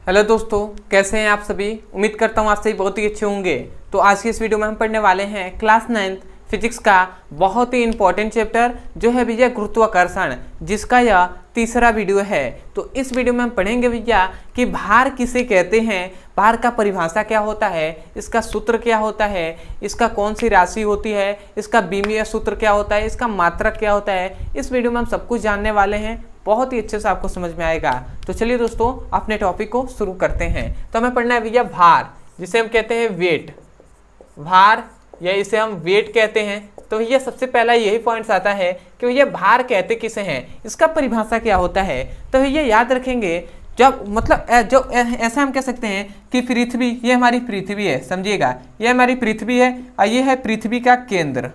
Hello दोस्तों, कैसे हैं आप सभी। उम्मीद करता हूँ आप सभी बहुत ही अच्छे होंगे। तो आज की इस वीडियो में हम पढ़ने वाले हैं क्लास 9 फिजिक्स का बहुत ही इंपॉर्टेंट चैप्टर जो है भैया गुरुत्वाकर्षण, जिसका यह तीसरा वीडियो है। तो इस वीडियो में हम पढ़ेंगे भैया कि भार किसे कहते हैं, भार का परिभाषा क्या होता है, इसका सूत्र क्या होता है, इसका कौन सी राशि होती है, इसका बीमीय सूत्र क्या होता है, इसका मात्रक क्या होता है। इस वीडियो में हम सब कुछ जानने वाले हैं, बहुत ही अच्छे से आपको समझ में आएगा। तो चलिए दोस्तों अपने टॉपिक को शुरू करते हैं। तो हमें पढ़ना है भैया भार, जिसे हम कहते हैं वेट, भार या इसे हम वेट कहते हैं। तो भैया सबसे पहला यही पॉइंट्स आता है कि भैया भार कहते किसे हैं, इसका परिभाषा क्या होता है। तो भैया याद रखेंगे, जब मतलब जो ऐसा हम कह सकते हैं कि पृथ्वी, ये हमारी पृथ्वी है, समझिएगा, ये हमारी पृथ्वी है और ये है पृथ्वी का केंद्र।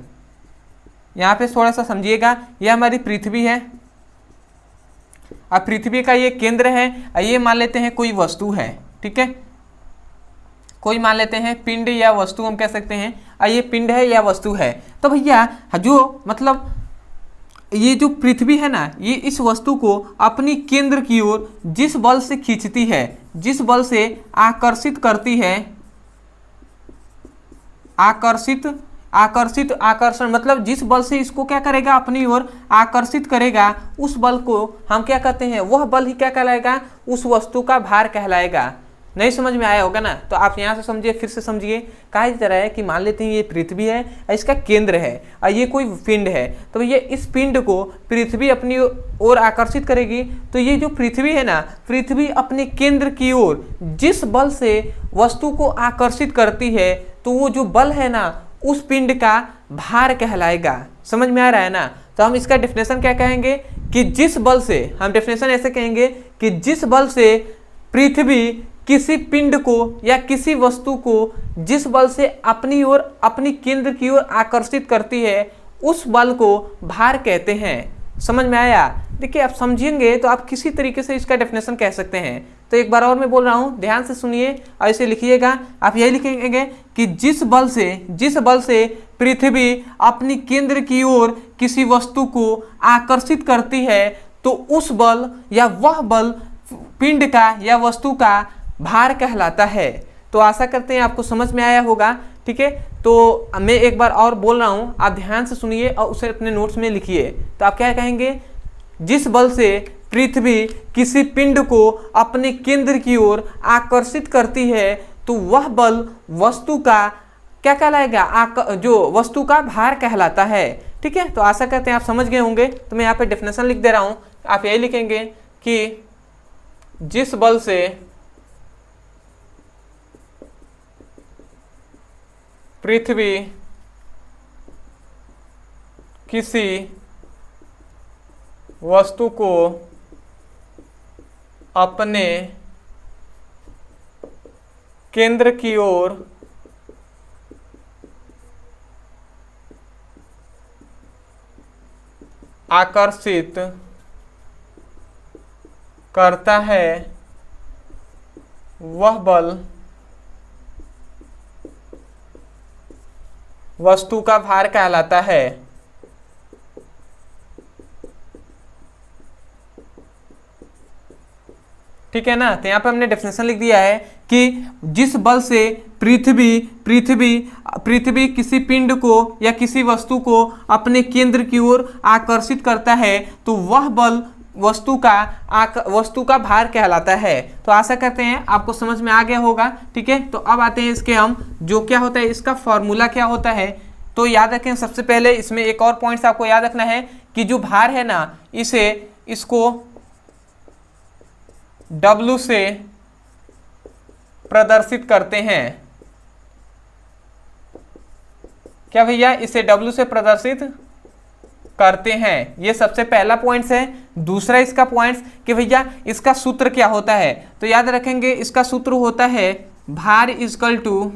यहाँ पे थोड़ा सा समझिएगा, ये हमारी पृथ्वी है, अब पृथ्वी का ये केंद्र है, ये मान लेते हैं कोई वस्तु है, ठीक है, कोई मान लेते हैं पिंड या वस्तु हम कह सकते हैं, ये पिंड है या वस्तु है। तो भैया जो मतलब ये जो पृथ्वी है ना, ये इस वस्तु को अपनी केंद्र की ओर जिस बल से खींचती है, जिस बल से आकर्षित करती है, आकर्षण मतलब जिस बल से इसको क्या करेगा, अपनी ओर आकर्षित करेगा, उस बल को हम क्या कहते हैं, वह बल ही क्या कहलाएगा, उस वस्तु का भार कहलाएगा। नहीं समझ में आया होगा ना, तो आप यहाँ से समझिए, फिर से समझिए। कहा तरह है कि मान लेते हैं ये पृथ्वी है, इसका केंद्र है और ये कोई पिंड है। तो ये इस पिंड को पृथ्वी अपनी ओर आकर्षित करेगी। तो ये जो पृथ्वी है ना, पृथ्वी अपने केंद्र की ओर जिस बल से वस्तु को आकर्षित करती है, तो वो जो बल है ना, उस पिंड का भार कहलाएगा। समझ में आ रहा है ना। तो हम इसका डेफिनेशन क्या कहेंगे कि जिस बल से, हम डेफिनेशन ऐसे कहेंगे कि जिस बल से पृथ्वी किसी पिंड को या किसी वस्तु को जिस बल से अपनी ओर, अपनी केंद्र की ओर आकर्षित करती है, उस बल को भार कहते हैं। समझ में आया। देखिए आप समझेंगे तो आप किसी तरीके से इसका डेफिनेशन कह सकते हैं। तो एक बार और मैं बोल रहा हूँ, ध्यान से सुनिए और इसे लिखिएगा। आप यही लिखेंगे कि जिस बल से पृथ्वी अपनी केंद्र की ओर किसी वस्तु को आकर्षित करती है, तो उस बल या वह बल पिंड का या वस्तु का भार कहलाता है। तो आशा करते हैं आपको समझ में आया होगा, ठीक है। तो मैं एक बार और बोल रहा हूँ, आप ध्यान से सुनिए और उसे अपने नोट्स में लिखिए। तो आप क्या कहेंगे, जिस बल से पृथ्वी किसी पिंड को अपने केंद्र की ओर आकर्षित करती है, तो वह बल वस्तु का क्या कहलाएगा, जो वस्तु का भार कहलाता है, ठीक है। तो आशा करते हैं आप समझ गए होंगे। तो मैं यहाँ पे डेफिनेशन लिख दे रहा हूँ, आप यही लिखेंगे कि जिस बल से पृथ्वी किसी वस्तु को अपने केंद्र की ओर आकर्षित करता है, वह बल वस्तु का भार कहलाता है। ठीक है ना। तो यहाँ पे हमने डेफिनेशन लिख दिया है कि जिस बल से पृथ्वी किसी पिंड को या किसी वस्तु को अपने केंद्र की ओर आकर्षित करता है, तो वह बल वस्तु का भार कहलाता है। तो आशा करते हैं आपको समझ में आ गया होगा, ठीक है। तो अब आते हैं इसके हम, जो क्या होता है, इसका फॉर्मूला क्या होता है। तो याद रखें, सबसे पहले इसमें एक और पॉइंट्स आपको याद रखना है कि जो भार है ना, इसको W से प्रदर्शित करते हैं। क्या भैया, इसे W से प्रदर्शित करते हैं। ये सबसे पहला पॉइंट्स है। दूसरा इसका पॉइंट्स कि भैया इसका सूत्र क्या होता है। तो याद रखेंगे, इसका सूत्र होता है भार इक्वल टू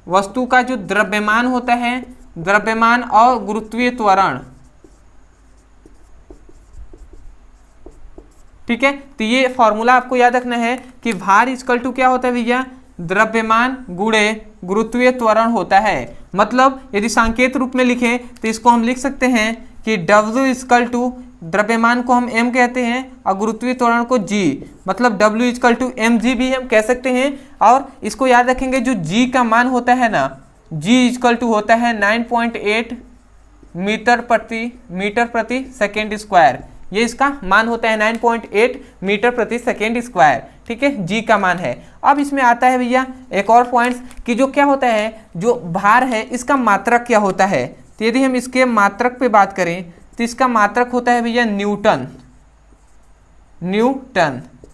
वस्तु का जो द्रव्यमान होता है, द्रव्यमान और गुरुत्वीय त्वरण, ठीक है। तो ये फॉर्मूला आपको याद रखना है कि भार इक्वल टू क्या होता है भैया, द्रव्यमान गुणे गुरुत्वीय त्वरण होता है। मतलब यदि सांकेत रूप में लिखें तो इसको हम लिख सकते हैं कि W इक्वल टू द्रव्यमान को हम m कहते हैं और गुरुत्वीय त्वरण को g, मतलब W इक्वल टू mg भी हम कह सकते हैं। और इसको याद रखेंगे, जो g का मान होता है ना, g इक्वल टू होता है 9.8 मीटर प्रति सेकेंड स्क्वायर। ये इसका मान होता है 9.8 मीटर प्रति सेकेंड स्क्वायर, ठीक है, जी का मान है। अब इसमें आता है भैया एक और पॉइंट्स कि जो क्या होता है, जो भार है इसका मात्रक क्या होता है। तो यदि हम इसके मात्रक पे बात करें तो इसका मात्रक होता है भैया न्यूटन,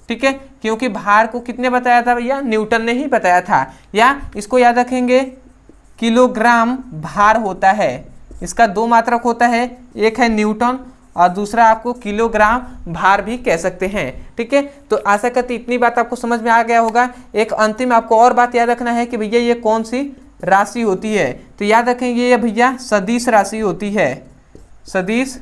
ठीक है, क्योंकि भार को कितने बताया था भैया, न्यूटन ने ही बताया था। या इसको याद रखेंगे किलोग्राम भार होता है, इसका दो मात्रक होता है, एक है न्यूटन और दूसरा आपको किलोग्राम भार भी कह सकते हैं, ठीक है। तो आशा करती इतनी बात आपको समझ में आ गया होगा। एक अंतिम आपको और बात याद रखना है कि भैया ये कौन सी राशि होती है। तो याद रखेंगे ये भैया सदिश राशि होती है, सदिश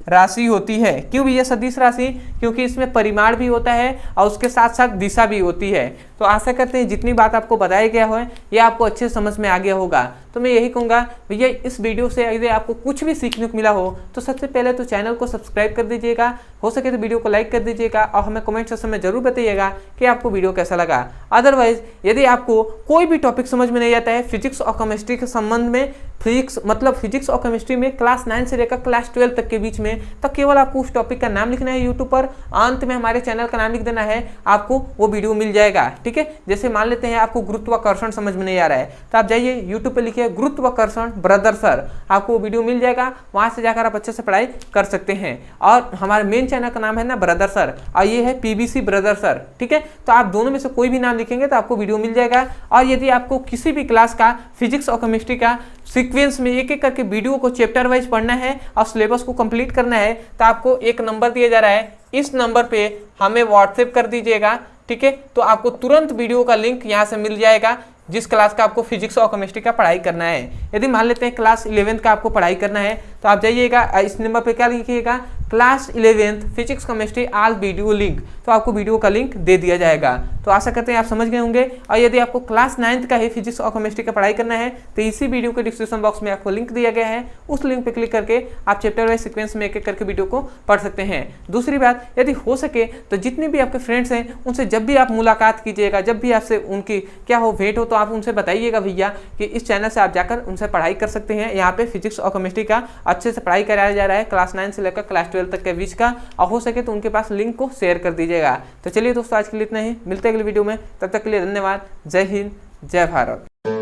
राशि होती है। क्यों भैया सदिश राशि, क्योंकि इसमें परिमाण भी होता है और उसके साथ साथ दिशा भी होती है। तो आशा करते हैं जितनी बात आपको बताया गया हो ये आपको अच्छे समझ में आ गया होगा। तो मैं यही कहूँगा भैया इस वीडियो से यदि आपको कुछ भी सीखने को मिला हो तो सबसे पहले तो चैनल को सब्सक्राइब कर दीजिएगा, हो सके तो वीडियो को लाइक कर दीजिएगा और हमें कमेंट सेक्शन में जरूर बताइएगा कि आपको वीडियो कैसा लगा। अदरवाइज यदि आपको कोई भी टॉपिक समझ में नहीं आता है फिजिक्स और केमिस्ट्री के संबंध में, फिजिक्स और केमिस्ट्री में क्लास 9 से लेकर क्लास 12 तक के बीच में, तो केवल आपको उस टॉपिक का नाम लिखना है यूट्यूब पर, अंत में हमारे चैनल का नाम लिख देना है, आपको वो वीडियो मिल जाएगा, ठीक है। जैसे मान लेते हैं आपको गुरुत्वाकर्षण समझ में नहीं आ रहा है तो आप जाइए यूट्यूब पे लिखिए गुरुत्वाकर्षण ब्रदर सर, आपको वो वीडियो मिल जाएगा, वहां से जाकर आप अच्छे से पढ़ाई कर सकते हैं। और हमारे मेन चैनल का नाम है ना ब्रदर सर और ये है पीबीसी ब्रदर सर, ठीक है। तो आप दोनों में से कोई भी नाम लिखेंगे तो आपको वीडियो मिल जाएगा। और यदि आपको किसी भी क्लास का फिजिक्स और केमिस्ट्री का सीक्वेंस में एक एक करके वीडियो को चैप्टर वाइज पढ़ना है और सिलेबस को कंप्लीट करना है तो आपको एक नंबर दिया जा रहा है, इस नंबर पे हमें व्हाट्सएप कर दीजिएगा, ठीक है। तो आपको तुरंत वीडियो का लिंक यहाँ से मिल जाएगा जिस क्लास का आपको फिजिक्स और केमिस्ट्री का पढ़ाई करना है। यदि मान लेते हैं क्लास 11th का आपको पढ़ाई करना है तो आप जाइएगा इस नंबर पे क्या लिखिएगा, class 11th physics chemistry all video link, तो आपको वीडियो का लिंक दे दिया जाएगा। तो आशा करते हैं आप समझ गए होंगे। और यदि आपको क्लास 9th का ही फिजिक्स और केमिस्ट्री का पढ़ाई करना है तो इसी वीडियो के डिस्क्रिप्शन बॉक्स में आपको लिंक दिया गया है, उस लिंक पे क्लिक करके आप चैप्टर वाइज सीक्वेंस में एक एक करके वीडियो को पढ़ सकते हैं। दूसरी बात, यदि हो सके तो जितने भी आपके फ्रेंड्स हैं उनसे जब भी आप मुलाकात कीजिएगा, जब भी आपसे उनकी क्या हो भेंट हो तो आप उनसे बताइएगा भैया कि इस चैनल से आप जाकर उनसे पढ़ाई कर सकते हैं। यहाँ पे फिजिक्स और केमिस्ट्री का अच्छे से पढ़ाई कराया जा रहा है क्लास 9 से लेकर क्लास 12 तक के बीच का, और हो सके तो उनके पास लिंक को शेयर कर दीजिएगा। तो चलिए दोस्तों आज के लिए इतना ही, मिलते हैं अगले वीडियो में, तब तक के लिए धन्यवाद। जय हिंद, जय भारत।